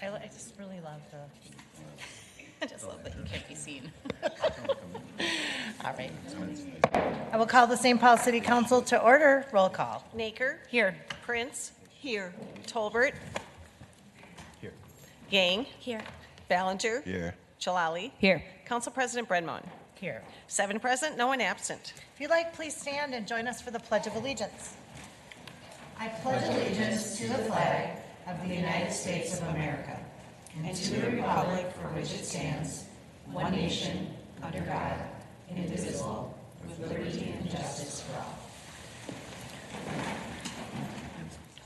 I just really love the, I just love that you can't be seen. All right. I will call the St. Paul City Council to order. Roll call. Naker. Here. Prince. Here. Tolbert. Here. Gang. Here. Ballinger. Here. Chalali. Here. Council President Brenmon. Here. 7 present, no one absent. If you'd like, please stand and join us for the Pledge of Allegiance. I pledge allegiance to the flag of the United States of America and to the republic for which it stands, one nation, under God, indivisible, with liberty and justice for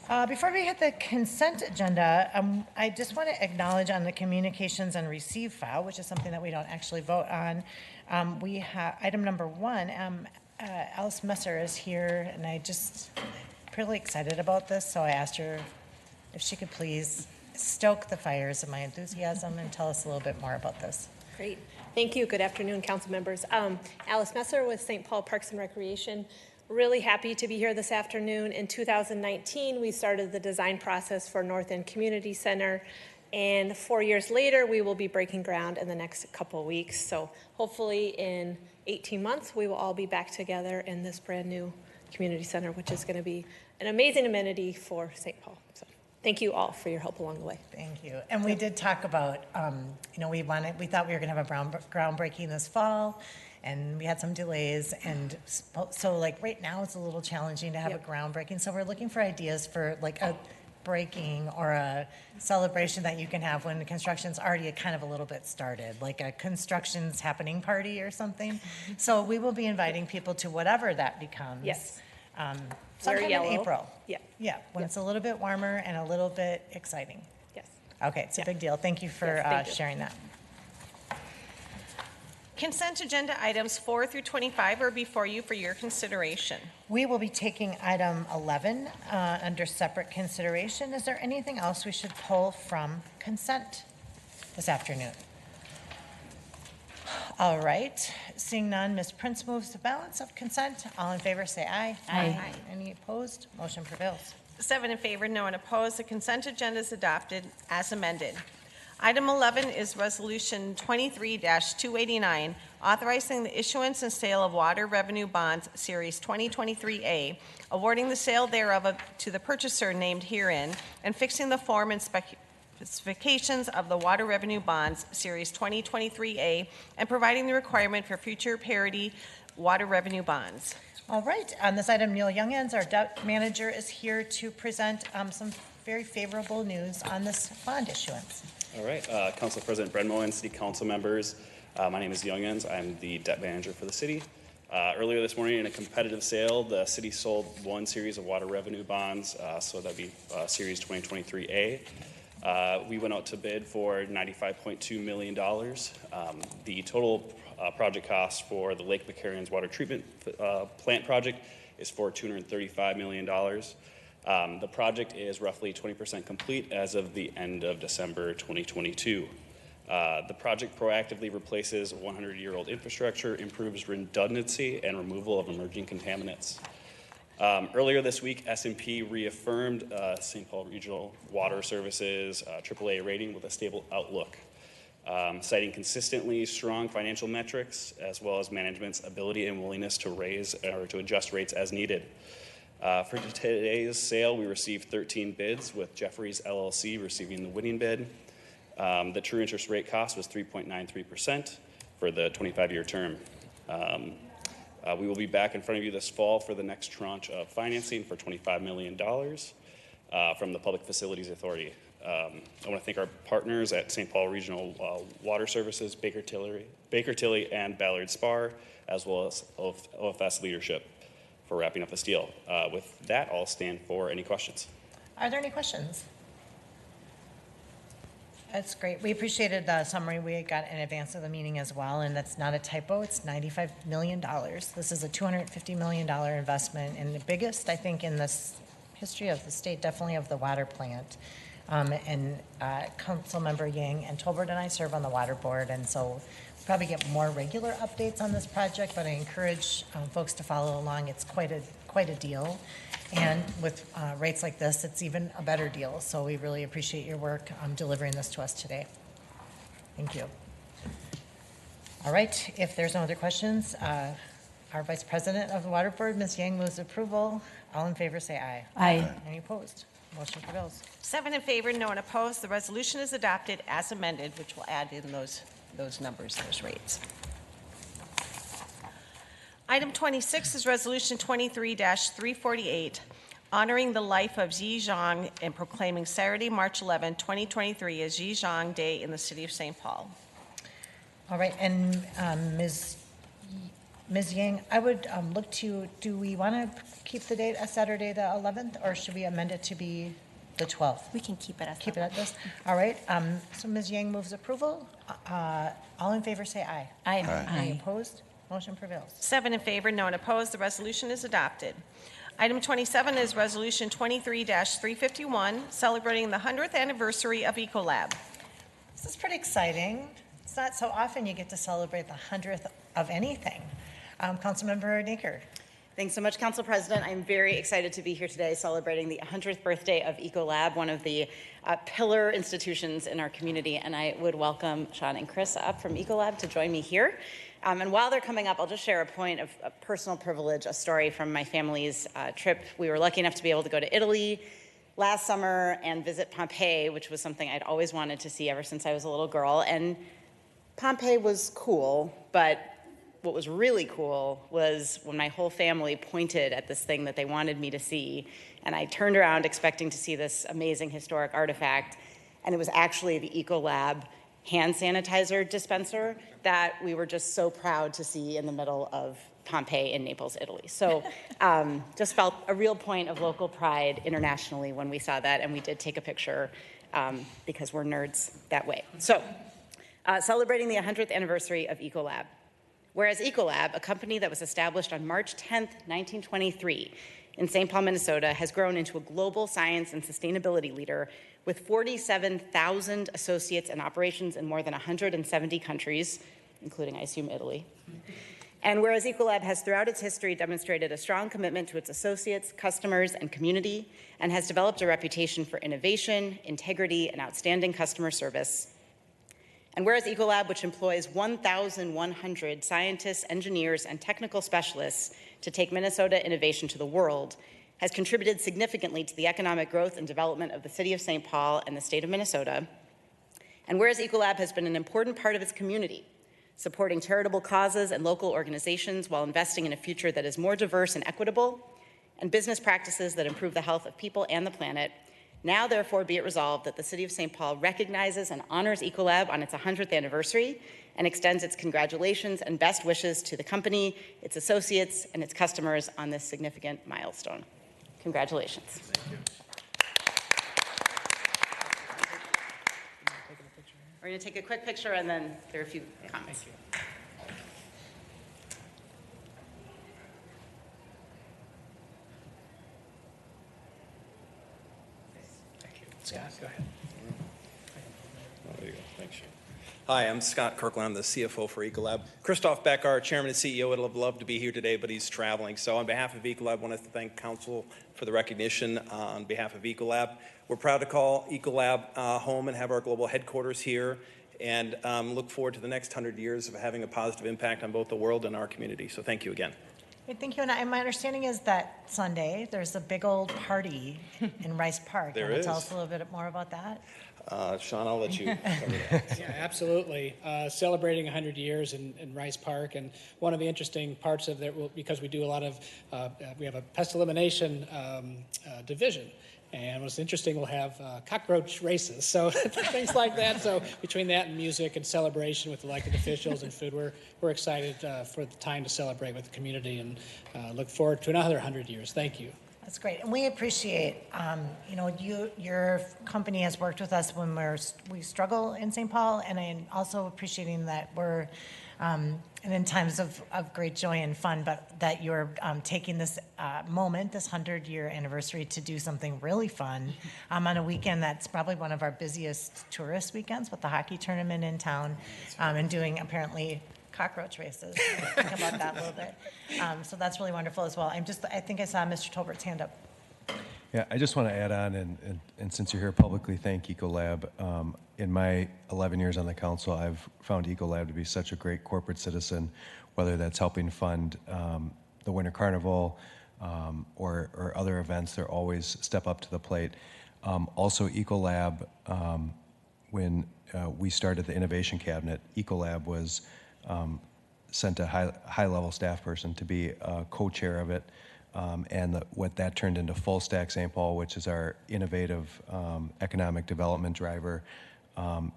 all. Before we hit the consent agenda, I just want to acknowledge on the communications and receive file, which is something that we don't actually vote on. We have item number 1. Alice Messer is here, and I just pretty excited about this, so I asked her if she could please stoke the fires of my enthusiasm and tell us a little bit more about this. Great. Thank you. Good afternoon, council members. Alice Messer with St. Paul Parks and Recreation. Really happy to be here this afternoon. In 2019, we started the design process for North End Community Center, and 4 years later, we will be breaking ground in the next couple of weeks. So hopefully in 18 months, we will all be back together in this brand new community center, which is going to be an amazing amenity for St. Paul. So thank you all for your help along the way. Thank you. And we did talk about, we thought we were going to have a groundbreaking this fall, and we had some delays. And so like right now, it's a little challenging to have a groundbreaking. So we're looking for ideas for like a breaking or a celebration that you can have when the construction's already kind of a little bit started, like a construction's happening party or something. So we will be inviting people to whatever that becomes. Yes. Sometime in yellow. April. Yeah. Yeah, when it's a little bit warmer and a little bit exciting. Yes. Okay, it's a big deal. Thank you for Yes, thank you. sharing that. Consent agenda items 4 through 25 are before you for your consideration. We will be taking item 11 under separate consideration. Is there anything else we should pull from consent this afternoon? All right, seeing none, Ms. Prince moves the balance of consent. All in favor say aye. Aye. Any opposed? Motion prevails. 7 in favor, no one opposed. The consent agenda is adopted as amended. Item 11 is Resolution 23-289, authorizing the issuance and sale of water revenue bonds, Series 2023A, awarding the sale thereof to the purchaser named herein, and fixing the form and specifications of the water revenue bonds, Series 2023A, and providing the requirement for future parity water revenue bonds. All right, on this item, Neil Youngans, our debt manager, is here to present some very favorable news on this bond issuance. All right, Council President Brenmo and City Council members, my name is Youngans. I'm the debt manager for the city. Earlier this morning in a competitive sale, the city sold one series of water revenue bonds, so that'd be Series 2023A. We went out to bid for $95.2 million. The total project cost for the Lake McCarran's water treatment plant project is for $235 million. The project is roughly 20% complete as of the end of December 2022. The project proactively replaces 100-year-old infrastructure, improves redundancy, and removal of emerging contaminants. Earlier this week, S&P reaffirmed St. Paul Regional Water Services AAA rating with a stable outlook, citing consistently strong financial metrics as well as management's ability and willingness to raise or to adjust rates as needed. For today's sale, we received 13 bids, with Jeffries LLC receiving the winning bid. The true interest rate cost was 3.93% for the 25-year term. We will be back in front of you this fall for the next tranche of financing for $25 million from the Public Facilities Authority. I want to thank our partners at St. Paul Regional Water Services, Baker Tilly, and Ballard Spar, as well as OFS leadership for wrapping up this deal. With that, I'll stand for any questions. Are there any questions? That's great. We appreciated the summary we got in advance of the meeting as well, and that's not a typo. It's $95 million. This is a $250 million investment, and the biggest, I think, in this history of the state, definitely of the water plant. And Councilmember Yang and Tolbert and I serve on the water board, and so probably get more regular updates on this project, but I encourage folks to follow along. It's quite a deal. And with rates like this, it's even a better deal. So we really appreciate your work delivering this to us today. Thank you. All right, if there's no other questions, our Vice President of the Water Board, Ms. Yang, moves approval. All in favor, say aye. Aye. Any opposed? Motion prevails. 7 in favor, no one opposed. The resolution is adopted as amended, which will add in those numbers, those rates. Item 26 is Resolution 23-348, honoring the life of Yi Zhang and proclaiming Saturday, March 11, 2023 as Yi Zhang Day in the city of St. Paul. All right, and Ms. Yang, I would look to, do we want to keep the date as Saturday the 11th, or should we amend it to be the 12th? We can keep it as Keep it at this? All right, so Ms. Yang moves approval. All in favor, say aye. Aye. Any opposed? Motion prevails. 7 in favor, no one opposed. The resolution is adopted. Item 27 is Resolution 23-351, celebrating the 100th anniversary of Ecolab. This is pretty exciting. It's not so often you get to celebrate the 100th of anything. Councilmember Naker. Thanks so much, Council President. I'm very excited to be here today celebrating the 100th birthday of Ecolab, one of the pillar institutions in our community. And I would welcome Sean and Chris up from Ecolab to join me here. And while they're coming up, I'll just share a point of personal privilege, a story from my family's trip. We were lucky enough to be able to go to Italy last summer and visit Pompeii, which was something I'd always wanted to see ever since I was a little girl. And Pompeii was cool, but what was really cool was when my whole family pointed at this thing that they wanted me to see, and I turned around expecting to see this amazing historic artifact, and it was actually the Ecolab hand sanitizer dispenser that we were just so proud to see in the middle of Pompeii in Naples, Italy. So just felt a real point of local pride internationally when we saw that, and we did take a picture because we're nerds that way. So celebrating the 100th anniversary of Ecolab. Whereas Ecolab, a company that was established on March 10th, 1923 in St. Paul, Minnesota, has grown into a global science and sustainability leader with 47,000 associates and operations in more than 170 countries, including, I assume, Italy. And whereas Ecolab has throughout its history demonstrated a strong commitment to its associates, customers, and community, and has developed a reputation for innovation, integrity, and outstanding customer service. And whereas Ecolab, which employs 1,100 scientists, engineers, and technical specialists to take Minnesota innovation to the world, has contributed significantly to the economic growth and development of the city of St. Paul and the state of Minnesota. And whereas Ecolab has been an important part of its community, supporting charitable causes and local organizations while investing in a future that is more diverse and equitable, and business practices that improve the health of people and the planet, now, therefore, be it resolved that the City of St. Paul recognizes and honors Ecolab on its 100th anniversary and extends its congratulations and best wishes to the company, its associates, and its customers on this significant milestone. Congratulations. Thank you. We're going to take a quick picture, and then there are a few comments. Scott, go ahead. Oh, there you go. Thanks, Shane. Hi, I'm Scott Kirkland. I'm the CFO for Ecolab. Christoph Beck, our chairman and CEO, would have loved to be here today, but he's traveling. So on behalf of Ecolab, I want to thank council for the recognition on behalf of Ecolab. We're proud to call Ecolab home and have our global headquarters here, and look forward to the next 100 years of having a positive impact on both the world and our community. So thank you again. Great, thank you. And my understanding is that Sunday, there's a big old party in Rice Park. There You wanna is. Tell us a little bit more about that? Sean, I'll let you cover that. Yeah, absolutely. Celebrating 100 years in Rice Park, and one of the interesting parts of that, because we do a lot of, we have a pest elimination division, and what's interesting, we'll have cockroach races, so things like that. So between that and music and celebration with elected officials and food, we're excited for the time to celebrate with the community, and look forward to another 100 years. Thank you. That's great, and we appreciate, your company has worked with us when we struggle in St. Paul, and I'm also appreciating that we're and in times of great joy and fun, but that you're taking this moment, this 100-year anniversary, to do something really fun on a weekend that's probably one of our busiest tourist weekends with the hockey tournament in town, and doing apparently cockroach races. Think about that a little bit. So that's really wonderful as well. I think I saw Mr. Tolbert's hand up. Yeah, I just want to add on, and since you're here publicly, thank Ecolab. In my 11 years on the council, I've found Ecolab to be such a great corporate citizen, whether that's helping fund the Winter Carnival or other events. They're always step up to the plate. Also, Ecolab, when we started the Innovation Cabinet, Ecolab was sent a high-level staff person to be a co-chair of it. What that turned into Full Stack St. Paul, which is our innovative economic development driver.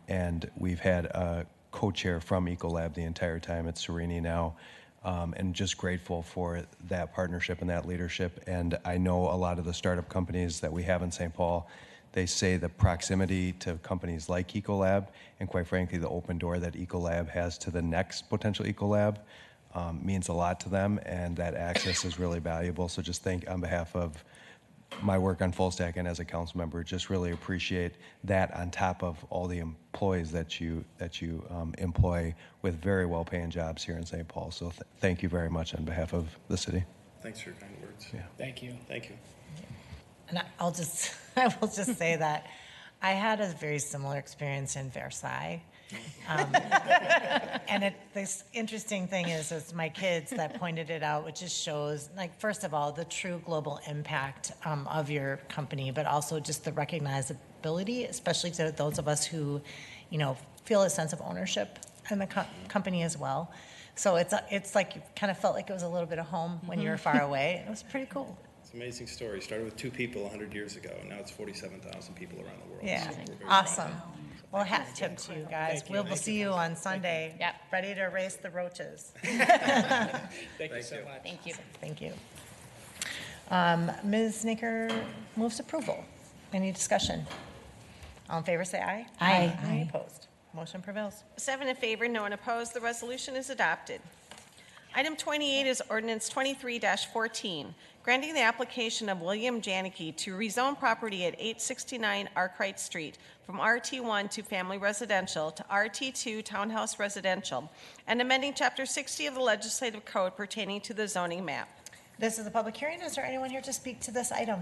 And we've had a co-chair from Ecolab the entire time. It's Serini now. And just grateful for that partnership and that leadership. And I know a lot of the startup companies that we have in St. Paul, they say the proximity to companies like Ecolab, and quite frankly, the open door that Ecolab has to the next potential Ecolab, means a lot to them, and that access is really valuable. So just on behalf of my work on Full Stack and as a council member, just really appreciate that on top of all the employees that you employ with very well-paying jobs here in St. Paul. So thank you very much on behalf of the city. Thanks for your kind words. Yeah. Thank you. Thank you. And I will just say that I had a very similar experience in Versailles. And this interesting thing is it's my kids that pointed it out, which just shows, like, first of all, the true global impact of your company, but also just the recognizability, especially to those of us who, feel a sense of ownership in the company as well. So it's like you kind of felt like it was a little bit of home when you were far away. It was pretty cool. It's an amazing story. Started with 2 people 100 years ago, and now it's 47,000 people around the world. Yeah, So we're very awesome. Well, hat tip to you guys. Thank you. We'll see you on Sunday. Yep. Ready to race the roaches. Thank you so much. Thank you. Thank you. Ms. Snaker moves approval. Any discussion? All in favor, say aye. Aye. Any opposed? Motion prevails. 7 in favor, no one opposed. The resolution is adopted. Item 28 is ordinance 23-14, granting the application of William Janicki to rezone property at 869 Arkwright Street from RT1 to family residential to RT2 townhouse residential, and amending Chapter 60 of the Legislative Code pertaining to the zoning map. This is a public hearing. Is there anyone here to speak to this item?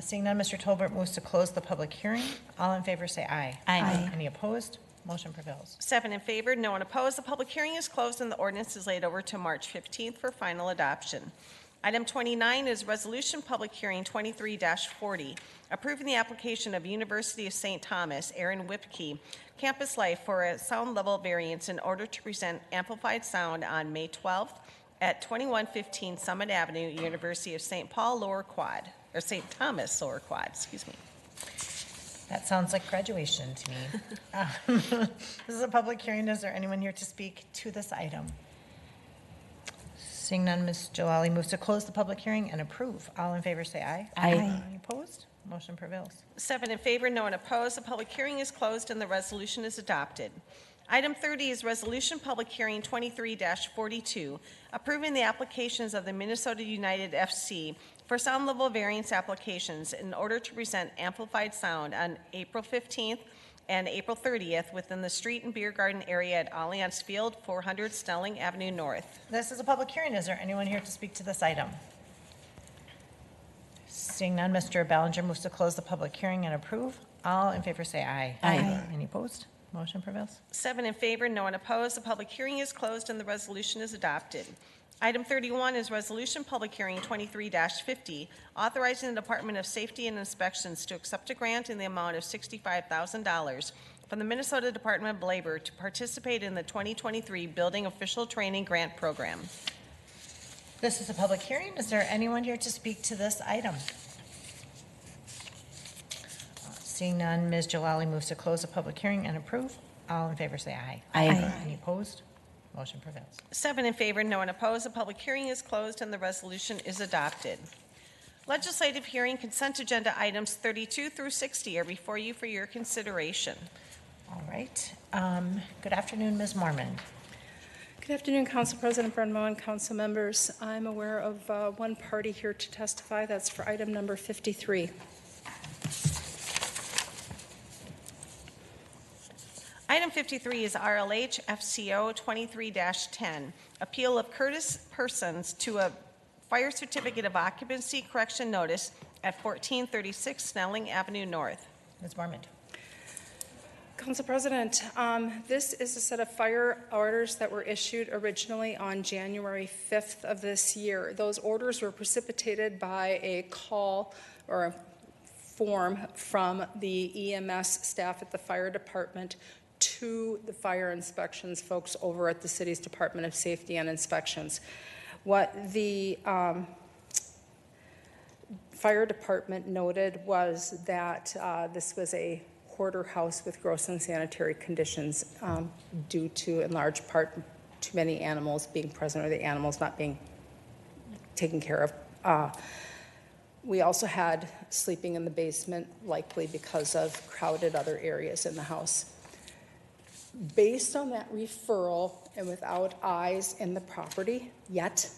Seeing none, Mr. Tolbert moves to close the public hearing. All in favor, say aye. Aye. Any opposed? Motion prevails. 7 in favor, no one opposed. The public hearing is closed and the ordinance is laid over to March 15th for final adoption. Item 29 is Resolution Public Hearing 23-40, approving the application of University of St. Thomas, Aaron Whipke, Campus Life for a sound level variance in order to present amplified sound on May 12th at 2115 Summit Avenue, University of St. Paul Lower Quad, or St. Thomas Lower Quad, excuse me. That sounds like graduation to me. This is a public hearing. Is there anyone here to speak to this item? Seeing none, Ms. Jalali moves to close the public hearing and approve. All in favor, say aye. Aye. Any opposed? Motion prevails. 7 in favor, no one opposed. The public hearing is closed and the resolution is adopted. Item 30 is Resolution Public Hearing 23-42, approving the applications of the Minnesota United FC for sound level variance applications in order to present amplified sound on April 15th and April 30th within the street and beer garden area at Allianz Field, 400 Snelling Avenue North. This is a public hearing. Is there anyone here to speak to this item? Seeing none, Mr. Ballinger moves to close the public hearing and approve. All in favor say aye. Aye. Any opposed? Motion prevails. 7 in favor, no one opposed. The public hearing is closed and the resolution is adopted. Item 31 is Resolution Public Hearing 23-50, authorizing the Department of Safety and Inspections to accept a grant in the amount of $65,000 from the Minnesota Department of Labor to participate in the 2023 Building Official Training Grant Program. This is a public hearing. Is there anyone here to speak to this item? Seeing none, Ms. Jalali moves to close the public hearing and approve. All in favor say aye. Aye. Any opposed? Motion prevails. 7 in favor, no one opposed. The public hearing is closed and the resolution is adopted. Legislative hearing consent agenda items 32 through 60 are before you for your consideration. All right. Good afternoon, Ms. Mormon. Good afternoon, Council President Brenmo and council members. I'm aware of one party here to testify. That's for item number 53. Item 53 is RLH FCO 23-10, appeal of Curtis Persons to a fire certificate of occupancy correction notice at 1436 Snelling Avenue North. Ms. Mormon. Council President, this is a set of fire orders that were issued originally on January 5th of this year. Those orders were precipitated by a call or a form from the EMS staff at the fire department to the fire inspections folks over at the city's Department of Safety and Inspections. What the fire department noted was that this was a hoarder house with gross unsanitary conditions due to, in large part, too many animals being present or the animals not being taken care of. We also had sleeping in the basement, likely because of crowded other areas in the house. Based on that referral and without eyes in the property yet,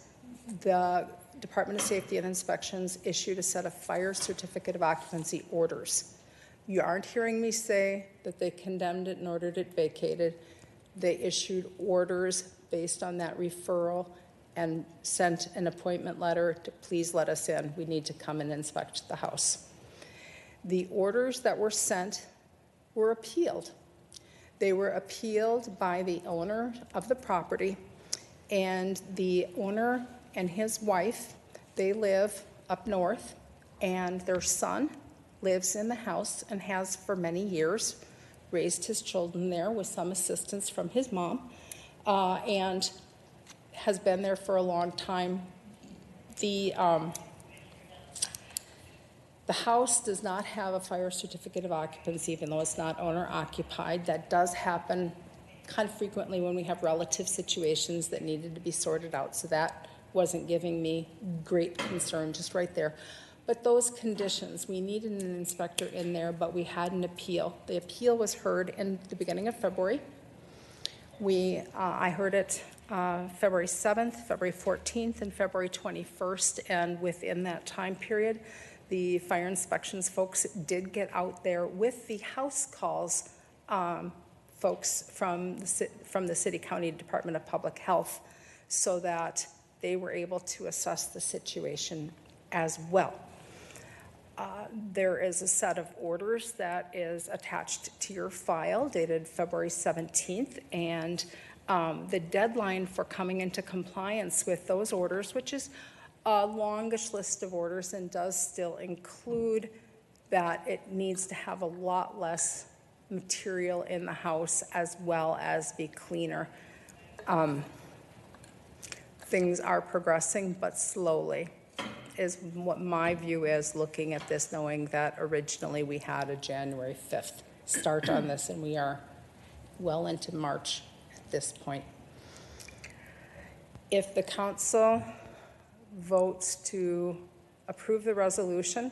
the Department of Safety and Inspections issued a set of fire certificate of occupancy orders. You aren't hearing me say that they condemned it and ordered it vacated. They issued orders based on that referral and sent an appointment letter to please let us in. We need to come and inspect the house. The orders that were sent were appealed. They were appealed by the owner of the property, and the owner and his wife, they live up north, and their son lives in the house and has for many years raised his children there with some assistance from his mom, and has been there for a long time. The house does not have a fire certificate of occupancy, even though it's not owner occupied. That does happen kind of frequently when we have relative situations that needed to be sorted out. So that wasn't giving me great concern just right there. But those conditions, we needed an inspector in there, but we had an appeal. The appeal was heard in the beginning of February. I heard it February 7th, February 14th, and February 21st, and within that time period, the fire inspections folks did get out there with the house calls folks from the City County Department of Public Health, so that they were able to assess the situation as well. There is a set of orders that is attached to your file dated February 17th, and the deadline for coming into compliance with those orders, which is a longish list of orders and does still include that it needs to have a lot less material in the house as well as be cleaner. Things are progressing, but slowly is what my view is, looking at this, knowing that originally we had a January 5th start on this, and we are well into March at this point. If the council votes to approve the resolution,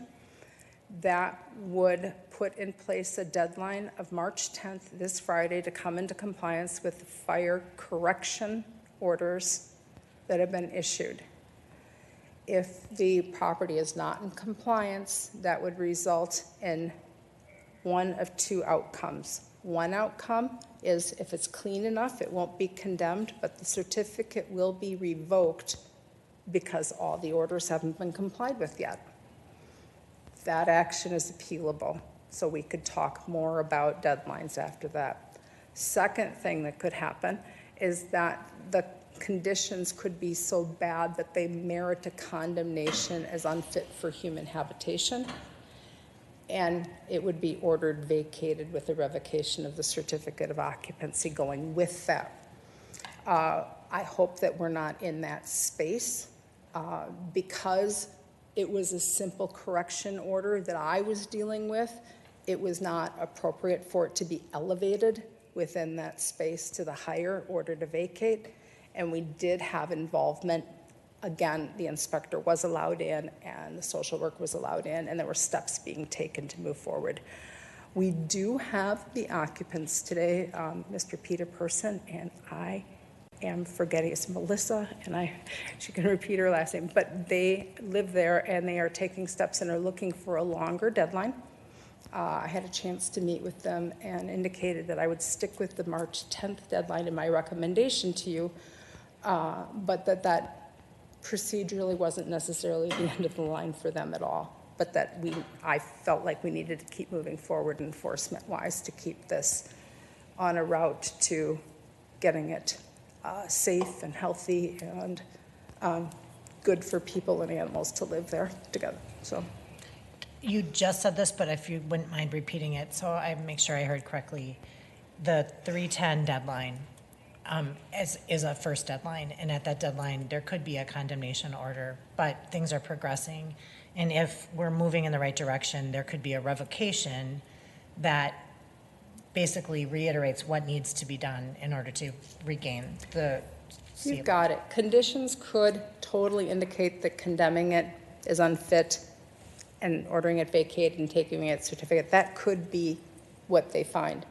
that would put in place a deadline of March 10th, this Friday, to come into compliance with the fire correction orders that have been issued. If the property is not in compliance, that would result in one of two outcomes. One outcome is if it's clean enough, it won't be condemned, but the certificate will be revoked because all the orders haven't been complied with yet. That action is appealable, so we could talk more about deadlines after that. Second thing that could happen is that the conditions could be so bad that they merit a condemnation as unfit for human habitation, and it would be ordered vacated with a revocation of the certificate of occupancy going with that. I hope that we're not in that space because it was a simple correction order that I was dealing with. It was not appropriate for it to be elevated within that space to the higher order to vacate. And we did have involvement. Again, the inspector was allowed in and the social work was allowed in, and there were steps being taken to move forward. We do have the occupants today, Mr. Peter Person, and I am forgetting, it's Melissa, and she can repeat her last name, but they live there and they are taking steps and are looking for a longer deadline. I had a chance to meet with them and indicated that I would stick with the March 10th deadline in my recommendation to you, but that procedurally wasn't necessarily the end of the line for them at all. But that I felt like we needed to keep moving forward enforcement-wise to keep this on a route to getting it safe and healthy and good for people and animals to live there together. So, You just said this, but if you wouldn't mind repeating it, so I make sure I heard correctly. The 3/10 deadline is a first deadline, and at that deadline, there could be a condemnation order, but things are progressing. And if we're moving in the right direction, there could be a revocation that basically reiterates what needs to be done in order to regain the. you've got it. Conditions could totally indicate that condemning it is unfit and ordering it vacated and taking its certificate. That could be what they find.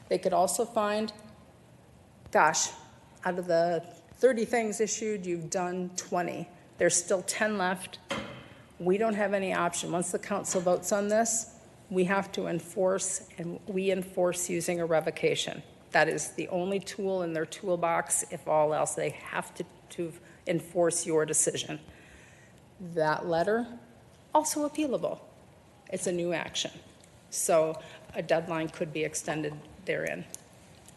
They could also find, gosh, out of the 30 things issued, you've done 20. There's still 10 left. We don't have any option. Once the council votes on this, we have to enforce, and we enforce using a revocation. That is the only tool in their toolbox. If all else, they have to enforce your decision. That letter, also appealable. It's a new action. So a deadline could be extended therein.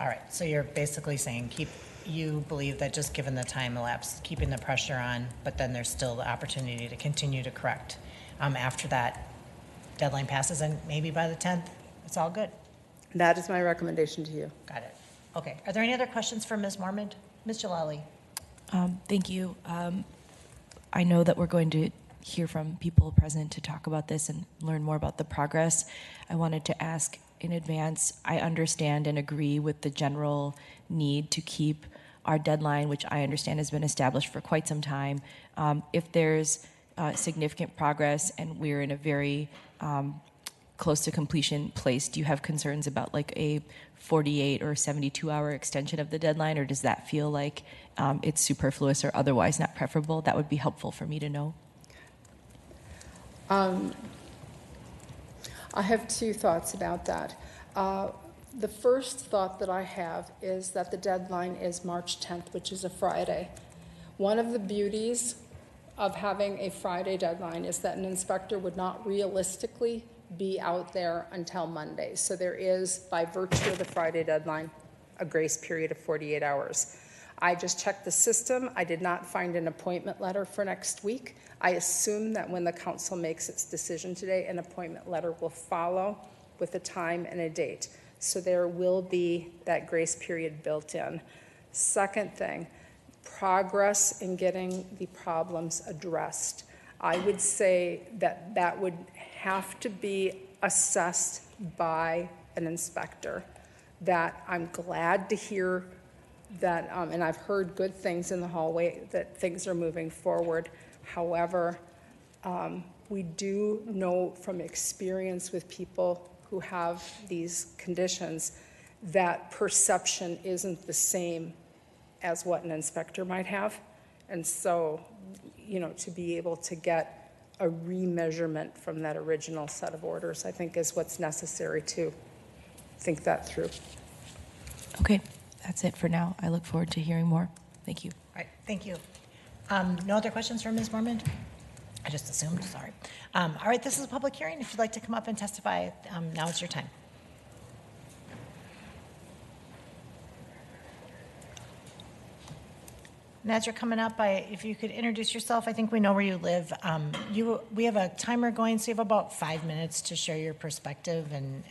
All right, so you're basically saying you believe that just given the time elapsed, keeping the pressure on, but then there's still the opportunity to continue to correct after that deadline passes, and maybe by the 10th, it's all good. That is my recommendation to you. Got it. Okay, are there any other questions for Ms. Mormond? Ms. Jalali? Thank you. I know that we're going to hear from people present to talk about this and learn more about the progress. I wanted to ask in advance, I understand and agree with the general need to keep our deadline, which I understand has been established for quite some time. If there's significant progress and we're in a very close to completion place, do you have concerns about like a 48 or 72-hour extension of the deadline, or does that feel like it's superfluous or otherwise not preferable? That would be helpful for me to know. I have two thoughts about that. The first thought that I have is that the deadline is March 10th, which is a Friday. One of the beauties of having a Friday deadline is that an inspector would not realistically be out there until Monday. So there is, by virtue of the Friday deadline, a grace period of 48 hours. I just checked the system. I did not find an appointment letter for next week. I assume that when the council makes its decision today, an appointment letter will follow with a time and a date. So there will be that grace period built in. Second thing, progress in getting the problems addressed. I would say that that would have to be assessed by an inspector. That I'm glad to hear that, and I've heard good things in the hallway, that things are moving forward. However, we do know from experience with people who have these conditions that perception isn't the same as what an inspector might have. And so, you know, to be able to get a remeasurement from that original set of orders, I think is what's necessary to think that through. Okay, that's it for now. I look forward to hearing more. Thank you. All right, thank you. No other questions for Ms. Mormond? I just assumed, sorry. All right, this is a public hearing. If you'd like to come up and testify, now is your time. And as you're coming up, if you could introduce yourself, I think we know where you live. We have a timer going, so you have about 5 minutes to share your perspective. And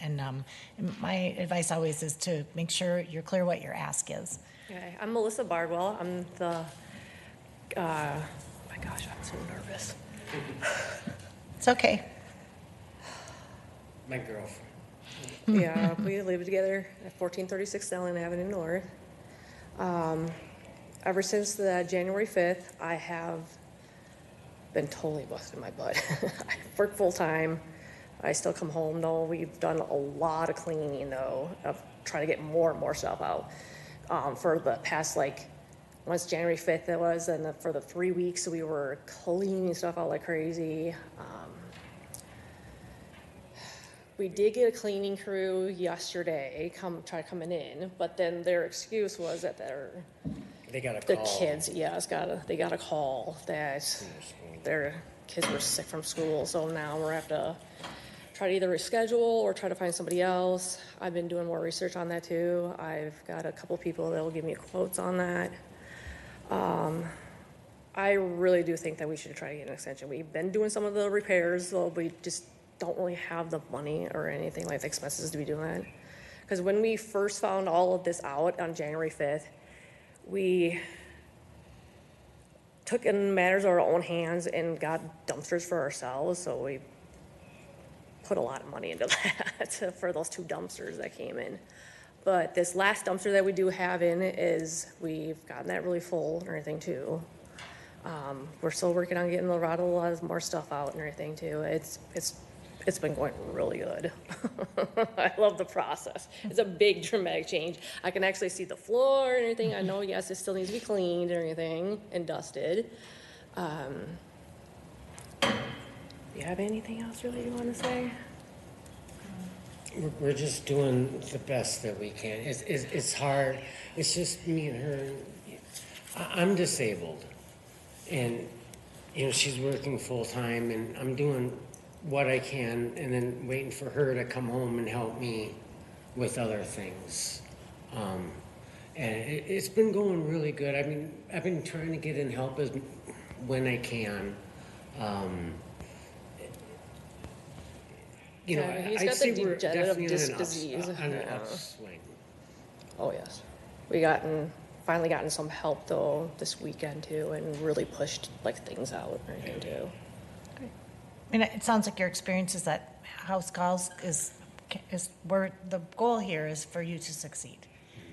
my advice always is to make sure you're clear what your ask is. Okay, I'm Melissa Bardwell. I'm the, oh my gosh, I'm so nervous. It's okay. My girlfriend. Yeah, we live together at 1436 Stelling Avenue North. Ever since the January 5th, I have been totally busting my butt. I work full time. I still come home though. We've done a lot of cleaning though, of trying to get more and more stuff out. For the past, like, once January 5th it was, and for the 3 weeks we were cleaning stuff out like crazy. We did get a cleaning crew yesterday coming in, but then their excuse was that They got a the call. kids, they got a call that their kids were sick from school, so now we're have to try to either reschedule or try to find somebody else. I've been doing more research on that too. I've got a couple people that will give me quotes on that. I really do think that we should try to get an extension. We've been doing some of the repairs, though we just don't really have the money or anything like the expenses to be doing that. Because when we first found all of this out on January 5th, we took in matters of our own hands and got dumpsters for ourselves. So we put a lot of money into that for those 2 dumpsters that came in. But this last dumpster that we do have in we've gotten that really full and everything too. We're still working on getting a lot of more stuff out and everything too. It's been going really good. I love the process. It's a big dramatic change. I can actually see the floor and everything. I know, yes, it still needs to be cleaned and everything and dusted. Do you have anything else really you want to say? We're just doing the best that we can. It's hard. It's just me and her. I'm disabled, and she's working full time, and I'm doing what I can, and then waiting for her to come home and help me with other things. And it's been going really good. I mean, I've been trying to get in help when I can. He's I'd got say the we're degenerative definitely disc on disease. an Yeah. upswing. Oh, yes. We finally gotten some help though this weekend too, and really pushed like things out and everything too. I mean, it sounds like your experience is that House Calls is where the goal here is for you to succeed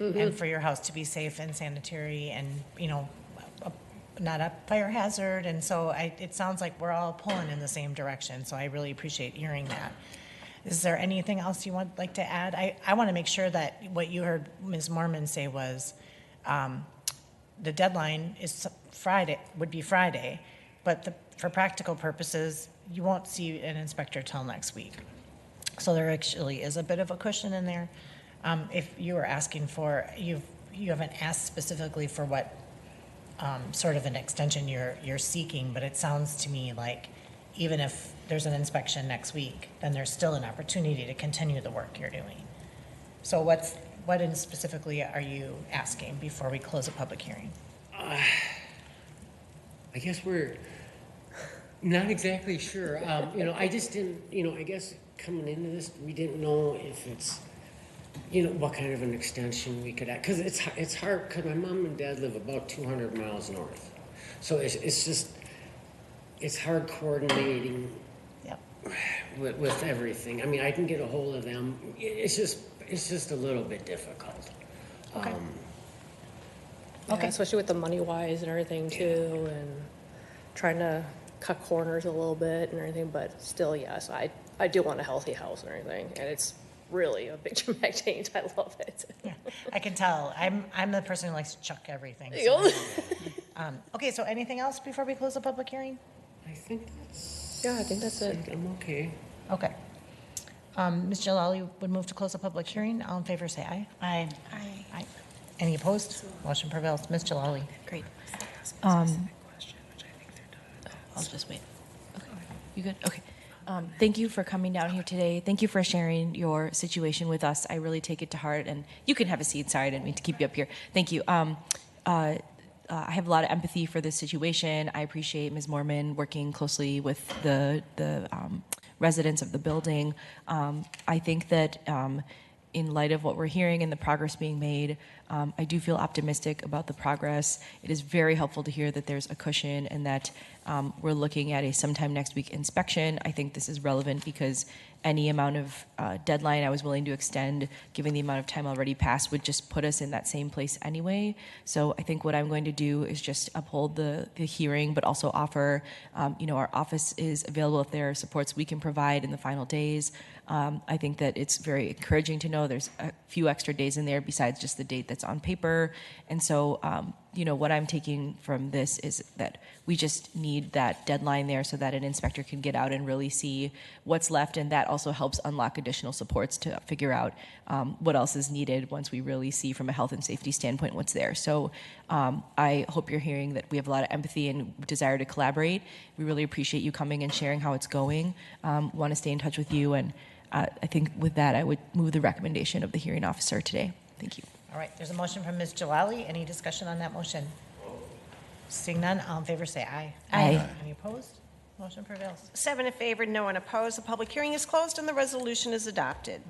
and for your house to be safe and sanitary and, not a fire hazard. And so it sounds like we're all pulling in the same direction. So I really appreciate hearing that. Is there anything else you would like to add? I want to make sure that what you heard Ms. Mormon say was the deadline is would be Friday, but for practical purposes, you won't see an inspector till next week. So there actually is a bit of a cushion in there. If you were asking for, you haven't asked specifically for what sort of an extension you're seeking, but it sounds to me like even if there's an inspection next week, then there's still an opportunity to continue the work you're doing. So what specifically are you asking before we close a public hearing? I guess we're not exactly sure. I just didn't, I guess coming into this, we didn't know if it's, what kind of an extension we could have. Because it's hard, because my mom and dad live about 200 miles north. So it's hard coordinating with everything. I mean, I can get a hold of them. It's just a little bit difficult. Okay. Okay, especially with the money wise and everything too, and trying to cut corners a little bit and everything, but still, yes, I do want a healthy house and everything, and it's really a big dramatic change. I love it. Yeah, I can tell. I'm the person who likes to chuck everything. So. Okay, so anything else before we close the public hearing? I think that's... Yeah, I think that's it. I'm okay. Okay. Ms. Jalali would move to close the public hearing. All in favor, say aye. Aye. Aye. Any opposed? Motion prevails. Ms. Jalali. Great. I'll just wait. Okay. You good? Okay. Thank you for coming down here today. Thank you for sharing your situation with us. I really take it to heart, and you can have a seat. Sorry, I didn't mean to keep you up here. Thank you. I have a lot of empathy for this situation. I appreciate Ms. Mormon working closely with the residents of the building. I think that in light of what we're hearing and the progress being made, I do feel optimistic about the progress. It is very helpful to hear that there's a cushion and that we're looking at a sometime next week inspection. I think this is relevant because any amount of deadline I was willing to extend, given the amount of time already passed, would just put us in that same place anyway. So I think what I'm going to do is just uphold the hearing, but also offer, our office is available if there are supports we can provide in the final days. I think that it's very encouraging to know there's a few extra days in there besides just the date that's on paper. And so, what I'm taking from this is that we just need that deadline there so that an inspector can get out and really see what's left, and that also helps unlock additional supports to figure out what else is needed once we really see from a health and safety standpoint what's there. So I hope you're hearing that we have a lot of empathy and desire to collaborate. We really appreciate you coming and sharing how it's going. Want to stay in touch with you, and I think with that I would move the recommendation of the hearing officer today. Thank you. All right, there's a motion from Ms. Jalali. Any discussion on that motion? Seeing none, all in favor say aye. Aye. Any opposed? Motion prevails. 7 in favor, no one opposed. The public hearing is closed and the resolution is adopted.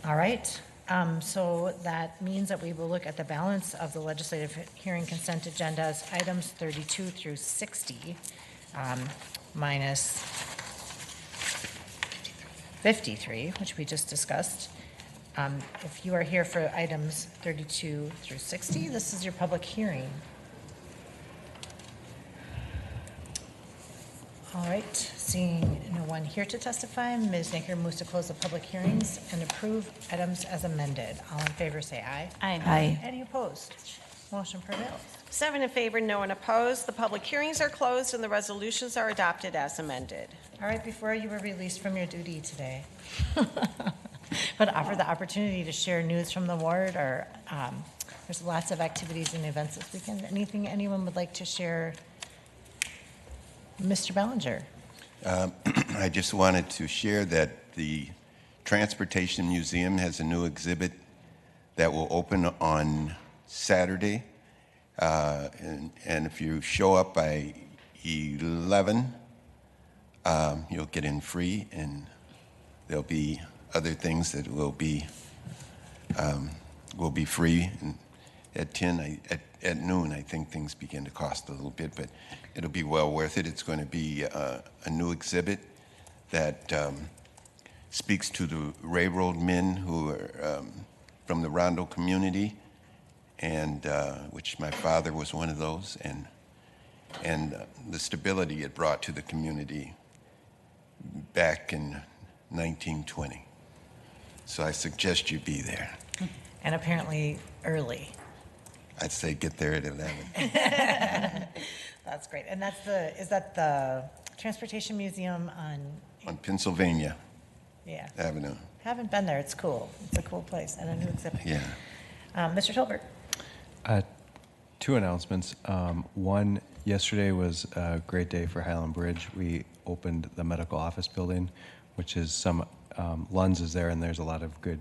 All right, so that means that we will look at the balance of the legislative hearing consent agendas, items 32 through 60, minus 53, which we just discussed. If you are here for items 32 through 60, this is your public hearing. All right, seeing no one here to testify, Ms. Naker moves to close the public hearings and approve items as amended. All in favor say aye. Aye. Any opposed? Motion prevails. 7 in favor, no one opposed. The public hearings are closed and the resolutions are adopted as amended. All right, before you were released from your duty today, but offer the opportunity to share news from the ward, or there's lots of activities and events this weekend. Anything anyone would like to share? Mr. Bellinger. I just wanted to share that the Transportation Museum has a new exhibit that will open on Saturday. And if you show up by 11, you'll get in free, and there'll be other things that will be free. And at 10, at noon, I think things begin to cost a little bit, but it'll be well worth it. It's going to be a new exhibit that speaks to the railroad men who are from the Rondo community, and which my father was one of those, and the stability it brought to the community back in 1920. So I suggest you be there. And apparently early. I'd say get there at 11. That's great. And is that the Transportation Museum On Pennsylvania yeah. Avenue. Haven't been there. It's cool. It's a cool place and a new exhibit. Yeah. Mr. Tolbert. Two announcements. One, yesterday was a great day for Highland Bridge. We opened the medical office building, which is some Lunds is there, and there's a lot of good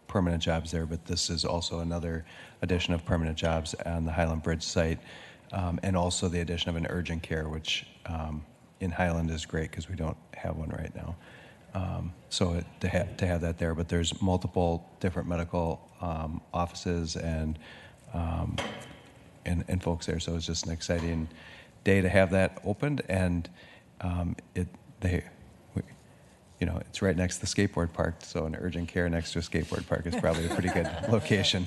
permanent jobs there, but this is also another addition of permanent jobs on the Highland Bridge site, and also the addition of an urgent care, which in Highland is great because we don't have one right now. So to have that there, but there's multiple different medical offices and folks there, so it's just an exciting day to have that opened, and it's right next to the skateboard park, so an urgent care next to a skateboard park is probably a pretty good location.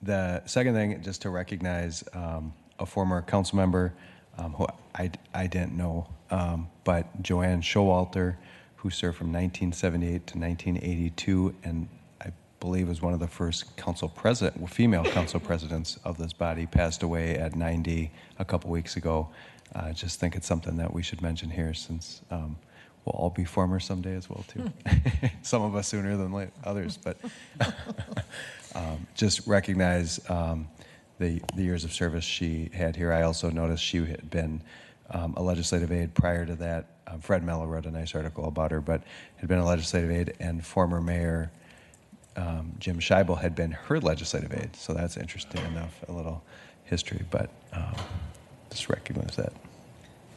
The second thing, just to recognize a former council member who I didn't know, but Joanne Showalter, who served from 1978 to 1982, and I believe was one of the first female council presidents of this body, passed away at 90 a couple weeks ago. I just think it's something that we should mention here, since we'll all be former someday as well, too. Some of us sooner than others, but just recognize the years of service she had here. I also noticed she had been a legislative aide prior to that. Fred Mello wrote a nice article about her, but had been a legislative aide, and former mayor Jim Scheibel had been her legislative aide. So that's interesting enough, a little history, but just recognize that.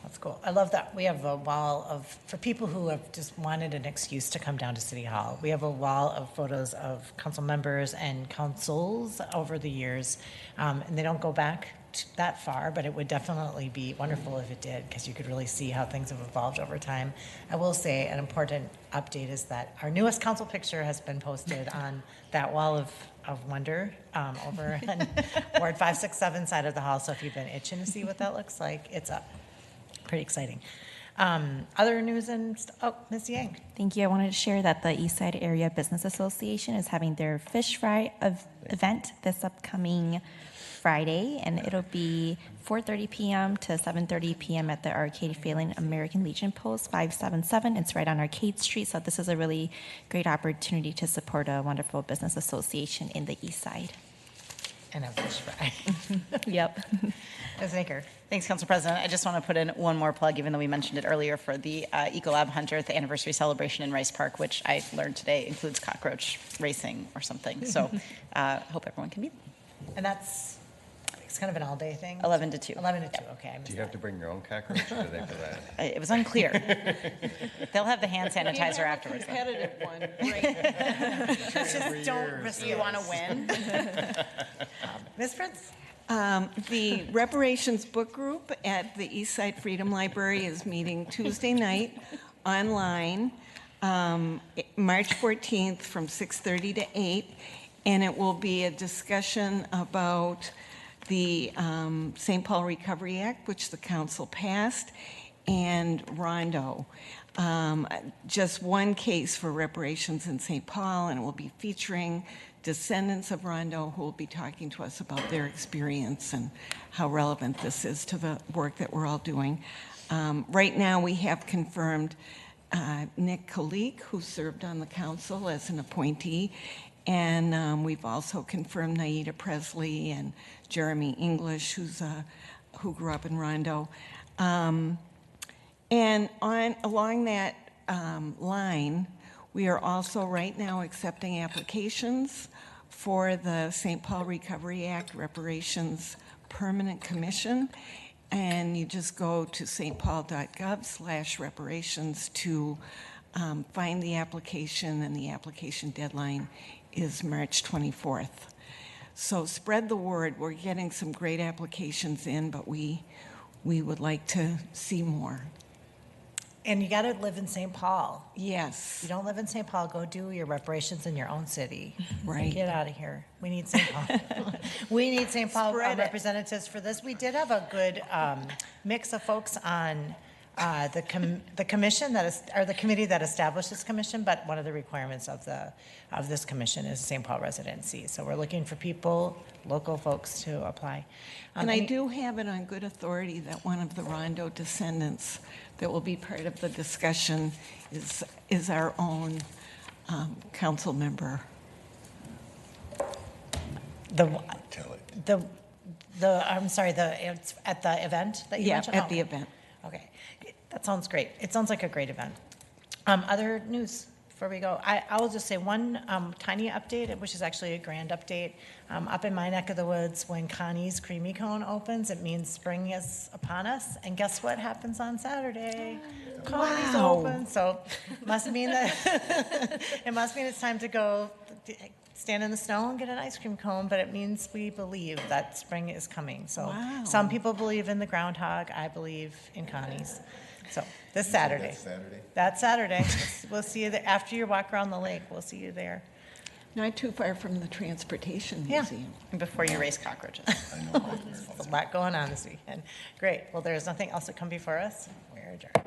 That's cool. I love that we have a wall of, for people who have just wanted an excuse to come down to City Hall, we have a wall of photos of council members and councils over the years. And they don't go back that far, but it would definitely be wonderful if it did, because you could really see how things have evolved over time. I will say an important update is that our newest council picture has been posted on that wall of wonder over on Ward 567 side of the hall. So if you've been itching to see what that looks like, it's up. Pretty exciting. Other news and, Ms. Yang. Thank you. I wanted to share that the Eastside Area Business Association is having their Fish Fry event this upcoming Friday, and it'll be 4:30 p.m. to 7:30 p.m. at the Arcade Failing American Legion Post 577. It's right on Arcade Street, so this is a really great opportunity to support a wonderful business association in the East Side. And a fish fry. Yep. Ms. Naker. Thanks, Council President. I just want to put in one more plug, even though we mentioned it earlier, for the Ecolab 100th anniversary celebration in Rice Park, which I learned today includes cockroach racing or something. So hope everyone can be there. And it's kind of an all-day thing? 11 to 2. 11 to 2, okay. Do you have to bring your own cockroach or do they for that? It was unclear. They'll have the hand sanitizer afterwards. Competitive one, great. Just don't risk Do you want to win? Ms. Prince? The Reparations Book Group at the Eastside Freedom Library is meeting Tuesday night online, March 14th from 6:30 to 8, and it will be a discussion about the St. Paul Recovery Act, which the council passed, and Rondo. Just one case for reparations in St. Paul, and it will be featuring descendants of Rondo who will be talking to us about their experience and how relevant this is to the work that we're all doing. Right now, we have confirmed Nick Kalik, who served on the council as an appointee, and we've also confirmed Naida Presley and Jeremy English, who grew up in Rondo. And along that line, we are also right now accepting applications for the St. Paul Recovery Act Reparations Permanent Commission. And you just go to stpaul.gov/reparations to find the application, and the application deadline is March 24th. So spread the word. We're getting some great applications in, but we would like to see more. And you got to live in St. Paul. Yes. If you don't live in St. Paul, go do your reparations in your own city. Right. Get out of here. We need St. Paul. We need St. Paul representatives for this. We did have a good mix of folks on the commission that is, or the committee that established this commission, but one of the requirements of this commission is St. Paul residency. So we're looking for people, local folks, to apply. And I do have it on good authority that one of the Rondo descendants that will be part of the discussion is our own council member. I'm sorry, it's at the event that you mentioned? At the event. Okay, that sounds great. It sounds like a great event. Other news before we go? I will just say one tiny update, which is actually a grand update. Up in my neck of the woods, when Connie's Creamy Cone opens, it means spring is upon us. And guess what happens on Saturday? Connie's open, so must mean that it must mean it's time to go stand in the snow and get an ice cream cone, but it means we believe that spring is coming. So some people believe in the groundhog. I believe in Connie's. So this Saturday. That's Saturday. We'll see you there. After you walk around the lake, we'll see you there. Not too far from the Transportation Museum. And before you race cockroaches. There's a lot going on this weekend. Great. Well, there's nothing else to come before us. We're adjourned.